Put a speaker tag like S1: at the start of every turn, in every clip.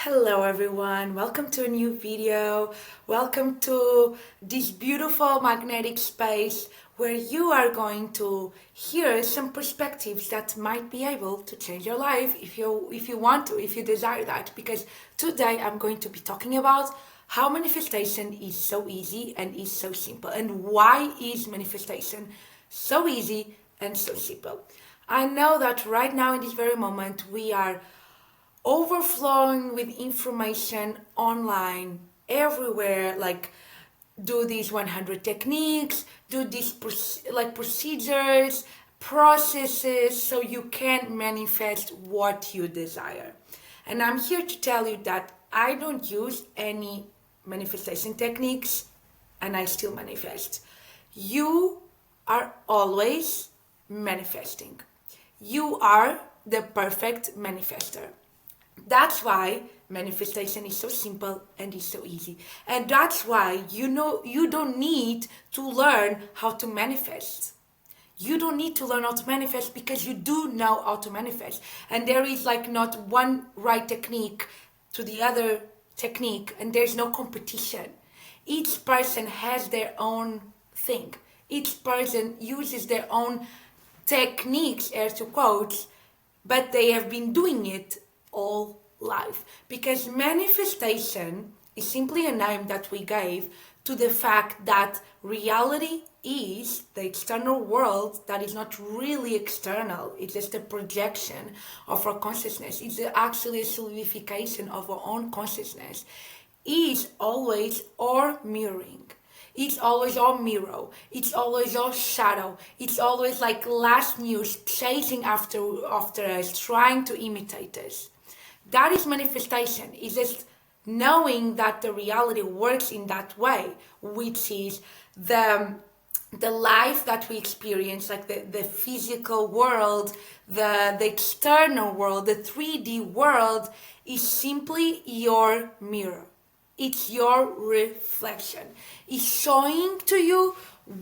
S1: Hello everyone, welcome to a new video. Welcome to this beautiful magnetic space where you are going to hear some perspectives that might be able to change your life if you want to, if you desire that. Because today I'm going to be talking about how manifestation is so easy and is so simple, and why is manifestation so easy and so simple. I know that right now in this very moment we are overflowing with information online everywhere, like do these 100 techniques, do these procedures, processes, so you can manifest what you desire. And I'm here to tell you that I don't use any manifestation techniques and I still manifest. You are always manifesting. You are the perfect manifester. That's why manifestation is so simple and is so easy. And that's why you don't need to learn how to manifest. You don't need to learn how to manifest because you do know how to manifest. And there is like not one right technique to the other technique, and there's no competition. Each person has their own thing. Each person uses their own techniques, air to quotes, but they have been doing it all life. Because manifestation is simply a name that we gave to the fact that reality is the external world that is not really external. It's just a projection of our consciousness. It's actually a solidification of our own consciousness. Is always our mirroring. It's always our mirror. It's always our shadow. It's always like last news chasing after us, trying to imitate us. That is manifestation. It's just knowing that the reality works in that way, which is the life that we experience, like the physical world, the external world, the 3D world is simply your mirror. It's your reflection. It's showing to you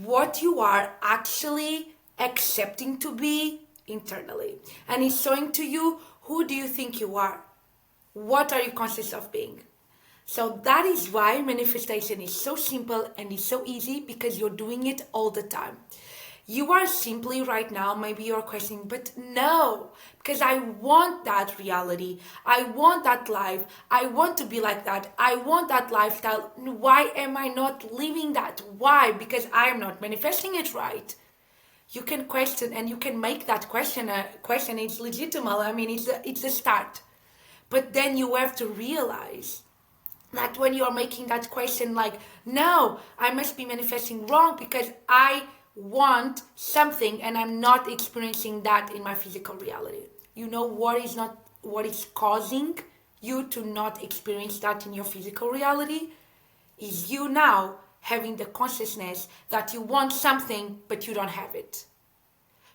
S1: what you are actually accepting to be internally. And it's showing to you, who do you think you are? What are you conscious of being? So that is why manifestation is so simple and is so easy, because you're doing it all the time. You are simply right now, maybe you're questioning, but no, because I want that reality. I want that life. I want to be like that. I want that lifestyle. Why am I not living that? Why? Because I am not manifesting it right. You can question, and you can make that question a question. It's legitimate. I mean, it's a start. But then you have to realize that when you're making that question, like, no, I must be manifesting wrong because I want something and I'm not experiencing that in my physical reality. You know what is causing you to not experience that in your physical reality? Is you now having the consciousness that you want something but you don't have it.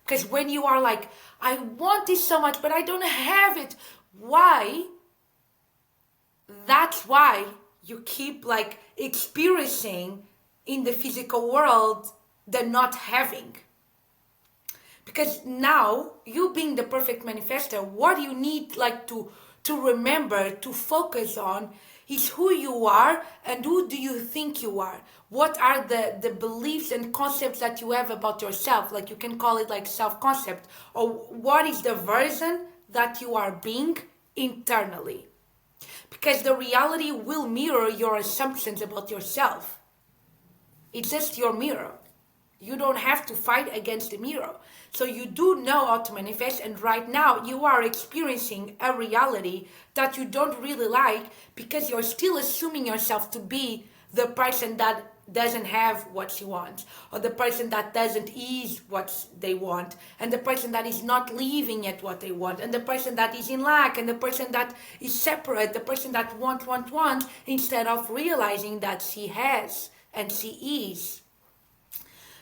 S1: Because when you are like, I want this so much but I don't have it, why? That's why you keep like experiencing in the physical world the not having. Because now, you being the perfect manifester, what you need like to remember, to focus on, is who you are and who do you think you are. What are the beliefs and concepts that you have about yourself? Like, you can call it like self-concept. Or what is the version that you are being internally? Because the reality will mirror your assumptions about yourself. It's just your mirror. You don't have to fight against the mirror. So you do know how to manifest, and right now you are experiencing a reality that you don't really like because you're still assuming yourself to be the person that doesn't have what you want, or the person that doesn't ease what they want, and the person that is not living at what they want, and the person that is in lack, and the person that is separate, the person that wants, instead of realizing that she has and she is.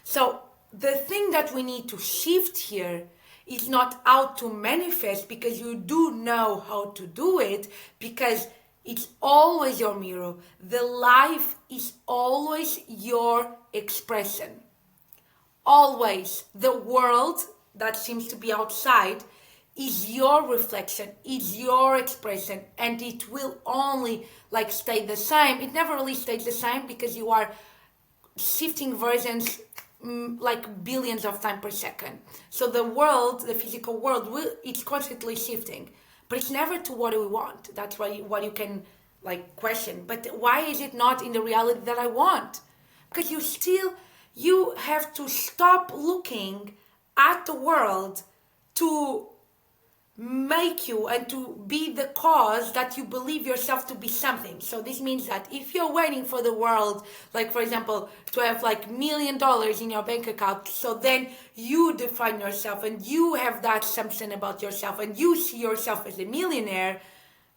S1: So the thing that we need to shift here is not how to manifest, because you do know how to do it, because it's always your mirror. The life is always your expression. Always. The world that seems to be outside is your reflection, is your expression, and it will only like stay the same. It never really stays the same because you are shifting versions like billions of times per second. So the world, the physical world, it's constantly shifting, but it's never to what we want. That's why what you can like question. But why is it not in the reality that I want? Because you have to stop looking at the world to make you and to be the cause that you believe yourself to be something. So this means that if you're waiting for the world, like for example, to have like $1,000,000 in your bank account, so then you define yourself and you have that assumption about yourself and you see yourself as a millionaire,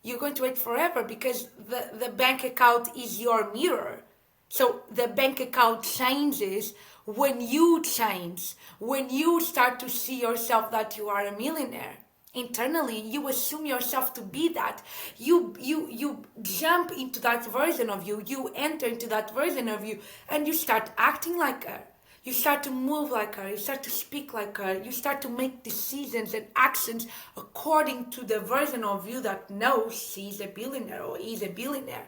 S1: you're going to wait forever because the bank account is your mirror. So the bank account changes when you change, when you start to see yourself that you are a millionaire. Internally, you assume yourself to be that. You jump into that version of you. You enter into that version of you, and you start acting like her. You start to move like her. You start to speak like her. You start to make decisions and actions according to the version of you that knows she's a billionaire or is a billionaire.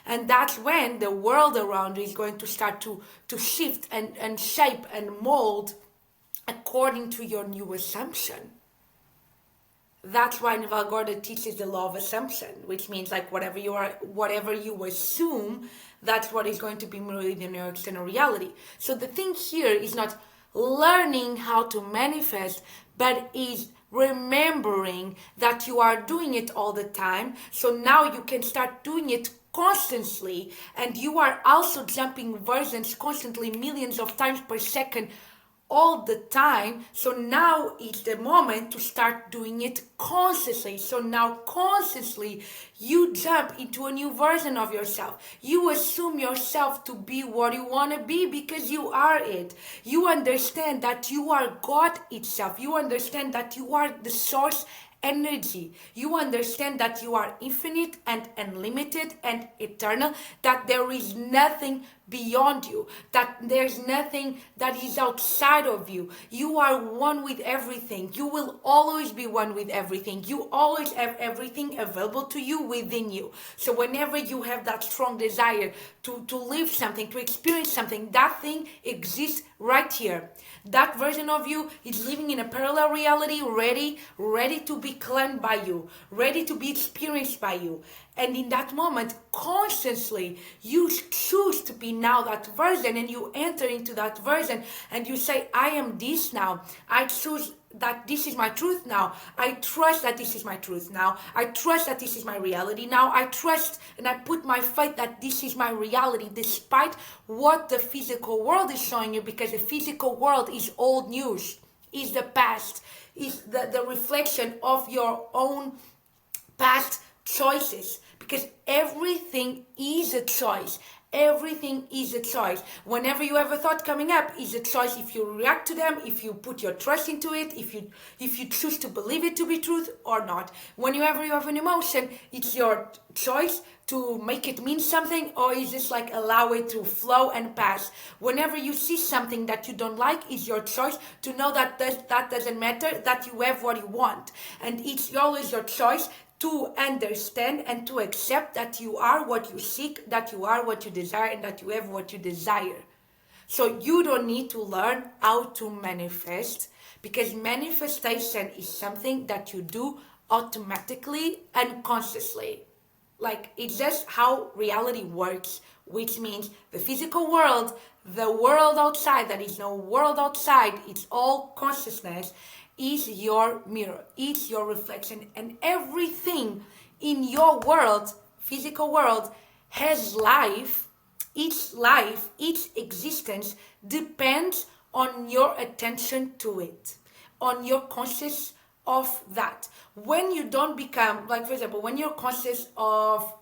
S1: And that's when the world around you is going to start to shift and shape and mold according to your new assumption. That's why Margarida teaches the law of assumption, which means like whatever you assume, that's what is going to be mirrored in your external reality. So the thing here is not learning how to manifest, but is remembering that you are doing it all the time. So now you can start doing it constantly, and you are also jumping versions constantly, millions of times per second, all the time. So now is the moment to start doing it consciously. So now consciously you jump into a new version of yourself. You assume yourself to be what you want to be because you are it. You understand that you are God itself. You understand that you are the source energy. You understand that you are infinite and unlimited and eternal, that there is nothing beyond you, that there's nothing that is outside of you. You are one with everything. You will always be one with everything. You always have everything available to you within you. So whenever you have that strong desire to live something, to experience something, that thing exists right here. That version of you is living in a parallel reality, ready to be claimed by you, ready to be experienced by you. And in that moment, consciously, you choose to be now that version, and you enter into that version and you say, I am this now. I choose that this is my truth now. I trust that this is my truth now. I trust that this is my reality now. I trust and I put my faith that this is my reality despite what the physical world is showing you, because the physical world is old news, is the past, is the reflection of your own past choices, because everything is a choice. Everything is a choice. Whenever you have a thought coming up, is a choice if you react to them, if you put your trust into it, if you choose to believe it to be truth or not. Whenever you have an emotion, it's your choice to make it mean something, or is just like allow it to flow and pass. Whenever you see something that you don't like, is your choice to know that that doesn't matter, that you have what you want. And it's always your choice to understand and to accept that you are what you seek, that you are what you desire, and that you have what you desire. So you don't need to learn how to manifest, because manifestation is something that you do automatically and consciously. Like, it's just how reality works, which means the physical world, the world outside, that is no world outside, it's all consciousness, is your mirror, is your reflection, and everything in your world, physical world, has life. Each existence depends on your attention to it, on your conscious of that. When you don't become, like for example, when you're conscious of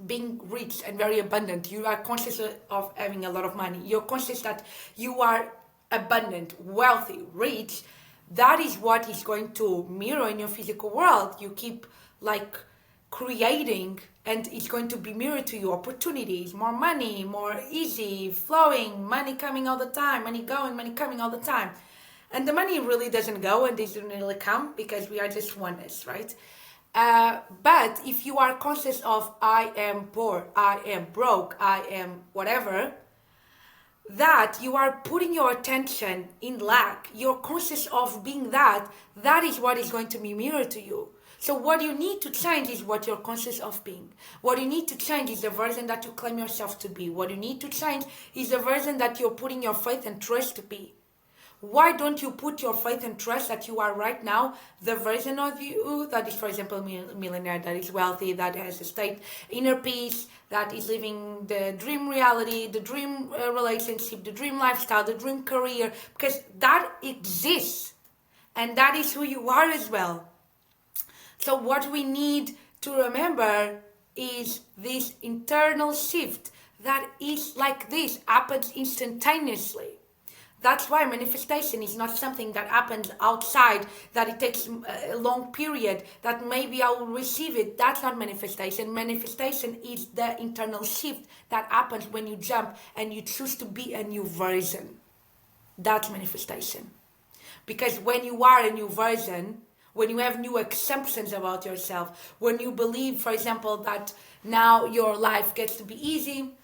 S1: being rich and very abundant, you are conscious of having a lot of money, you're conscious that you are abundant, wealthy, rich, that is what is going to mirror in your physical world. You keep like creating, and it's going to be mirrored to you. Opportunities, more money, more easy flowing, money coming all the time, money going, money coming all the time. And the money really doesn't go and doesn't really come because we are just oneness, right? But if you are conscious of I am poor, I am broke, I am whatever, that you are putting your attention in lack, you're conscious of being that, that is what is going to be mirrored to you. So what you need to change is what you're conscious of being. What you need to change is the version that you claim yourself to be. What you need to change is the version that you're putting your faith and trust to be. Why don't you put your faith and trust that you are right now the version of you that is, for example, a millionaire, that is wealthy, that has a state inner peace, that is living the dream reality, the dream relationship, the dream lifestyle, the dream career, because that exists and that is who you are as well. So what we need to remember is this internal shift that is like this, happens instantaneously. That's why manifestation is not something that happens outside, that it takes a long period, that maybe I will receive it. That's not manifestation. Manifestation is the internal shift that happens when you jump and you choose to be a new version. That's manifestation. Because when you are a new version, when you have new assumptions about yourself, when you believe, for example, that now your life gets to be easy,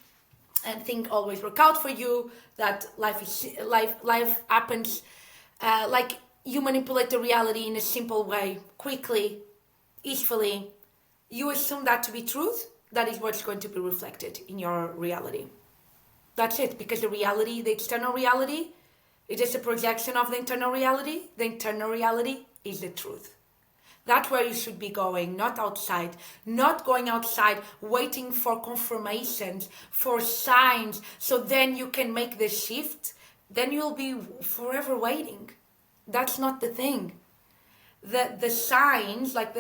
S1: and things always work out for you, that life happens, like you manipulate the reality in a simple way, quickly, easily, you assume that to be truth, that is what's going to be reflected in your reality. That's it, because the reality, the external reality, it is a projection of the internal reality. The internal reality is the truth. That's where you should be going, not outside. Not going outside, waiting for confirmations, for signs, so then you can make the shift. Then you'll be forever waiting. That's not the thing. The signs, like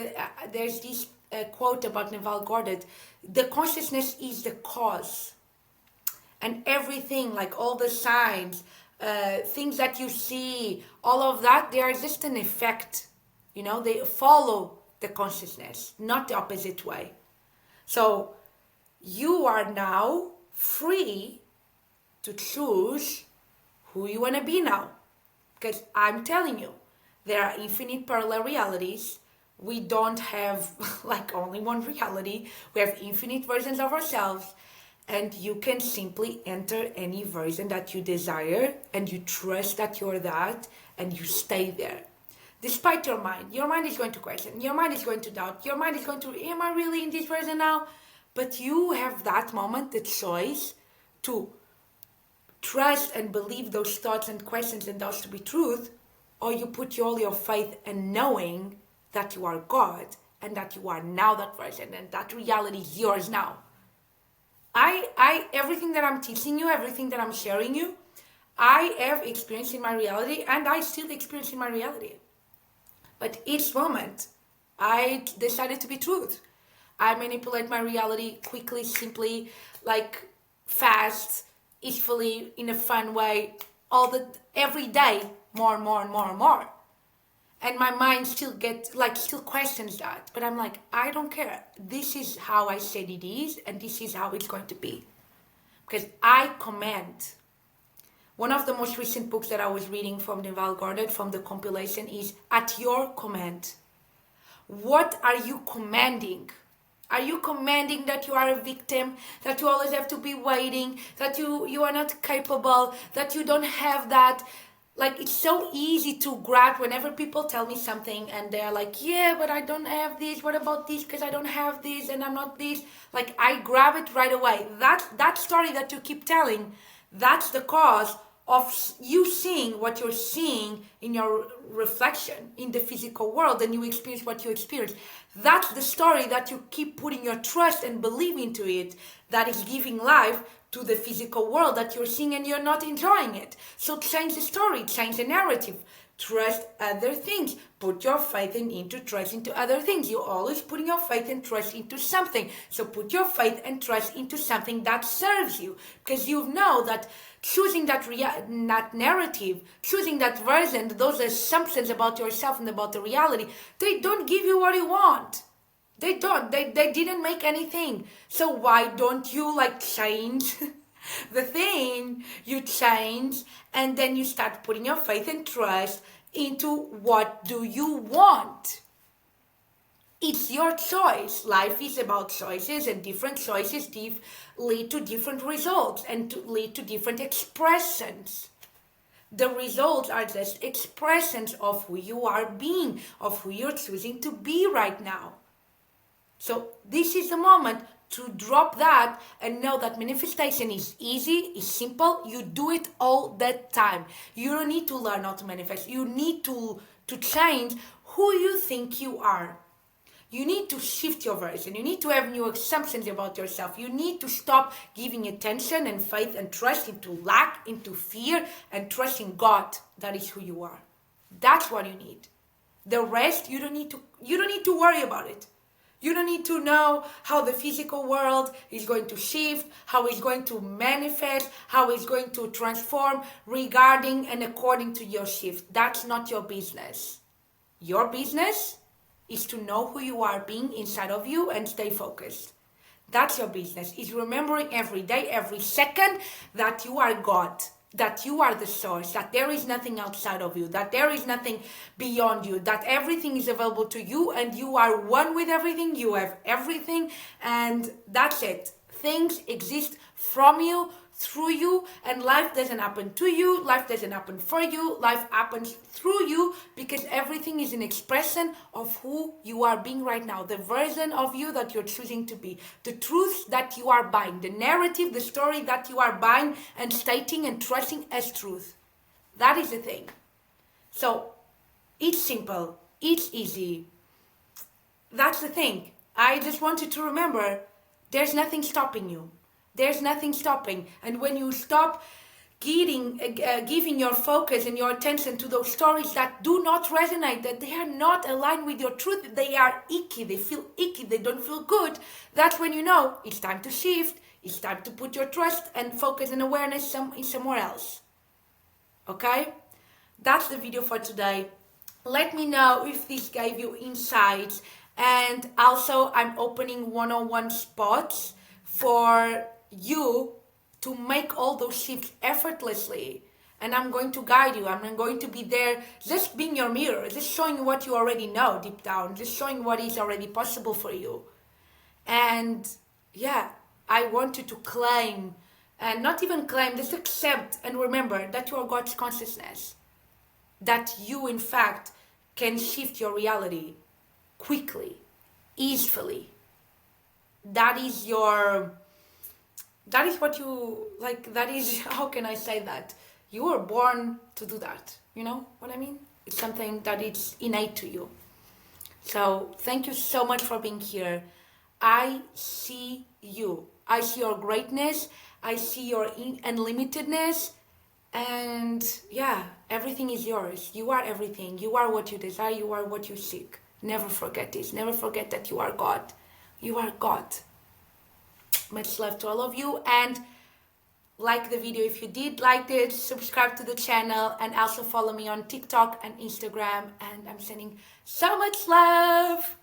S1: there's this quote about Neville Goddard, the consciousness is the cause. And everything, like all the signs, things that you see, all of that, they are just an effect. You know, they follow the consciousness, not the opposite way. So you are now free to choose who you want to be now. Because I'm telling you, there are infinite parallel realities. We don't have like only one reality. We have infinite versions of ourselves. And you can simply enter any version that you desire, and you trust that you're that, and you stay there. Despite your mind is going to question, your mind is going to doubt, your mind is going to, am I really in this version now? But you have that moment, the choice to trust and believe those thoughts and questions and those to be truth, or you put all your faith and knowing that you are God and that you are now that version and that reality is yours now. Everything that I'm teaching you, everything that I'm sharing you, I have experienced in my reality, and I still experience in my reality. But each moment, I decided to be truth. I manipulate my reality quickly, simply, like fast, easily, in a fun way, every day, more and more and more and more. And my mind still questions that. But I'm like, I don't care. This is how I said it is, and this is how it's going to be. Because I command. One of the most recent books that I was reading from Neville Goddard, from the compilation, is At Your Command. What are you commanding? Are you commanding that you are a victim, that you always have to be waiting, that you are not capable, that you don't have that? Like, it's so easy to grab whenever people tell me something and they're like, yeah, but I don't have this. What about this? Because I don't have this and I'm not this. Like, I grab it right away. That story that you keep telling, that's the cause of you seeing what you're seeing in your reflection in the physical world, and you experience what you experience. That's the story that you keep putting your trust and belief into it, that is giving life to the physical world that you're seeing and you're not enjoying it. So change the story, change the narrative. Trust other things. Put your faith into trust into other things. You're always putting your faith and trust into something. So put your faith and trust into something that serves you. Because you know that choosing that narrative, choosing that version, those assumptions about yourself and about the reality, they don't give you what you want. They don't. They didn't make anything. So why don't you change The thing you change, and then you start putting your faith and trust into what do you want. It's your choice. Life is about choices, and different choices lead to different results and to lead to different expressions. The results are just expressions of who you are being, of who you're choosing to be right now. So this is the moment to drop that and know that manifestation is easy, is simple. You do it all the time. You don't need to learn how to manifest. You need to change who you think you are. You need to shift your version. You need to have new assumptions about yourself. You need to stop giving attention and faith and trust into lack, into fear, and trust in God. That is who you are. That's what you need. The rest, you don't need to worry about it. You don't need to know how the physical world is going to shift, how it's going to manifest, how it's going to transform regarding and according to your shift. That's not your business. Your business is to know who you are being inside of you and stay focused. That's your business. Is remembering every day, every second that you are God, that you are the source, that there is nothing outside of you, that there is nothing beyond you, that everything is available to you and you are one with everything, you have everything, and that's it. Things exist from you, through you, and life doesn't happen to you, life doesn't happen for you, life happens through you, because everything is an expression of who you are being right now, the version of you that you're choosing to be, the truth that you are buying, the narrative, the story that you are buying and stating and trusting as truth. That is the thing. So it's simple, it's easy. That's the thing. I just want you to remember, there's nothing stopping you. There's nothing stopping. And when you stop giving your focus and your attention to those stories that do not resonate, that they are not aligned with your truth, they are icky, they feel icky, they don't feel good, that's when you know it's time to shift, it's time to put your trust and focus and awareness somewhere else. Okay? That's the video for today. Let me know if this gave you insights. And also, I'm opening one-on-one spots for you to make all those shifts effortlessly, and I'm going to guide you. I'm going to be there just being your mirror, just showing you what you already know deep down, just showing what is already possible for you. And yeah, I want you to claim, and not even claim, just accept and remember that you are God's consciousness, that you in fact can shift your reality quickly, easily. That is what you, like, that is, how can I say that? You were born to do that. You know what I mean? It's something that it's innate to you. So thank you so much for being here. I see you. I see your greatness. I see your unlimitedness. And yeah, everything is yours. You are everything. You are what you desire. You are what you seek. Never forget this. Never forget that you are God. You are God. Much love to all of you, and like the video if you did like it, subscribe to the channel, and also follow me on TikTok and Instagram, and I'm sending so much love.